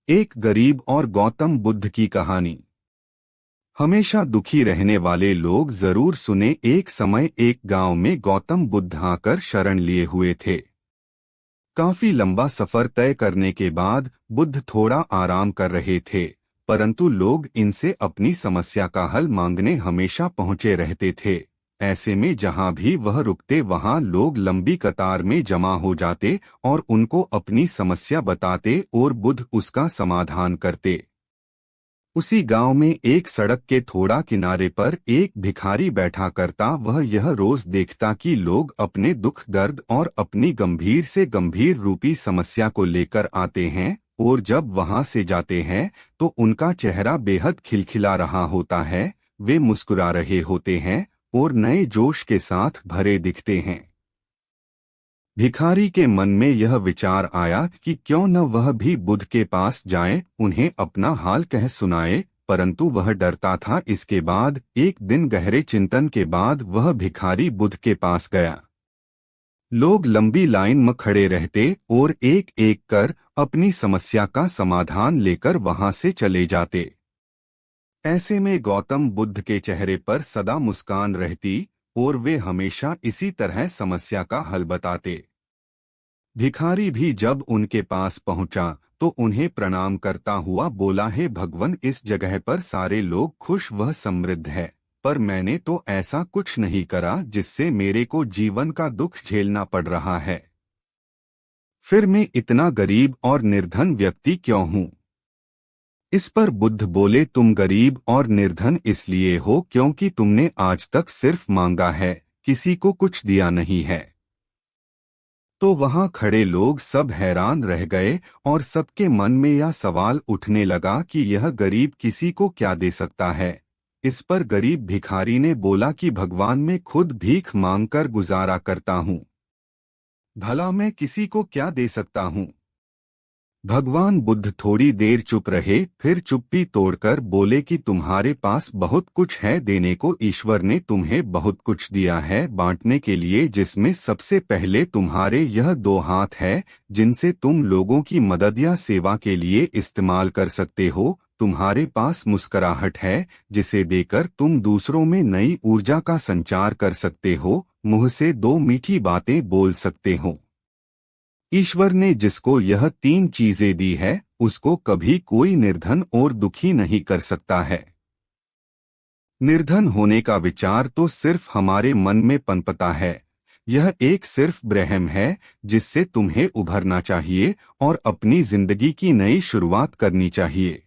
एक गरीब और गौतम बुद्ध की कहानी। हमेशा दुखी रहने वाले लोग जरूर सुने। एक समय एक गांव में गौतम बुद्ध आकर शरण लिए हुए थे। काफी लंबा सफर तय करने के बाद बुद्ध थोड़ा आराम कर रहे थे, परंतु लोग इनसे अपनी समस्या का हल मांगने हमेशा पहुंचे रहते थे। ऐसे में जहां भी वह रुकते वहां लोग लंबी कतार में जमा हो जाते और उनको अपनी समस्या बताते और बुद्ध उसका समाधान करते। उसी गांव में एक सड़क के थोड़ा किनारे पर एक भिखारी बैठा करता। वह यह रोज देखता कि लोग अपने दुख दर्द और अपनी गंभीर से गंभीर रूपी समस्या को लेकर आते हैं, और जब वहां से जाते हैं तो उनका चेहरा बेहद खिलखिला रहा होता है। वे मुस्कुरा रहे होते हैं और नए जोश के साथ भरे दिखते हैं। भिखारी के मन में यह विचार आया कि क्यों न वह भी बुद्ध के पास जाए, उन्हें अपना हाल कह सुनाए, परंतु वह डरता था। इसके बाद एक दिन गहरे चिंतन के बाद वह भिखारी बुद्ध के पास गया। लोग लंबी लाइन में खड़े रहते और एक एक कर अपनी समस्या का समाधान लेकर वहां से चले जाते। ऐसे में गौतम बुद्ध के चेहरे पर सदा मुस्कान रहती और वे हमेशा इसी तरह समस्या का हल बताते। भिखारी भी जब उनके पास पहुंचा तो उन्हें प्रणाम करता हुआ बोला, हे भगवान, इस जगह पर सारे लोग खुश व समृद्ध है, पर मैंने तो ऐसा कुछ नहीं करा जिससे मेरे को जीवन का दुख झेलना पड़ रहा है। फिर मैं इतना गरीब और निर्धन व्यक्ति क्यों हूँ? इस पर बुद्ध बोले, तुम गरीब और निर्धन इसलिए हो क्योंकि तुमने आज तक सिर्फ मांगा है, किसी को कुछ दिया नहीं है। तो वहां खड़े लोग सब हैरान रह गए और सबके मन में यह सवाल उठने लगा कि यह गरीब किसी को क्या दे सकता है। इस पर गरीब भिखारी ने बोला कि भगवान, मैं खुद भीख मांगकर गुजारा करता हूँ, भला मैं किसी को क्या दे सकता हूँ? भगवान बुद्ध थोड़ी देर चुप रहे, फिर चुप्पी तोड़कर बोले कि तुम्हारे पास बहुत कुछ है देने को। ईश्वर ने तुम्हें बहुत कुछ दिया है बांटने के लिए, जिसमें सबसे पहले तुम्हारे यह दो हाथ है जिनसे तुम लोगों की मदद या सेवा के लिए इस्तेमाल कर सकते हो। तुम्हारे पास मुस्कुराहट है जिसे देकर तुम दूसरों में नई ऊर्जा का संचार कर सकते हो। मुंह से दो मीठी बातें बोल सकते हो। ईश्वर ने जिसको यह तीन चीजें दी है उसको कभी कोई निर्धन और दुखी नहीं कर सकता है। निर्धन होने का विचार तो सिर्फ हमारे मन में पनपता है। यह एक सिर्फ भ्रम है जिससे तुम्हें उभरना चाहिए और अपनी जिंदगी की नई शुरुआत करनी चाहिए।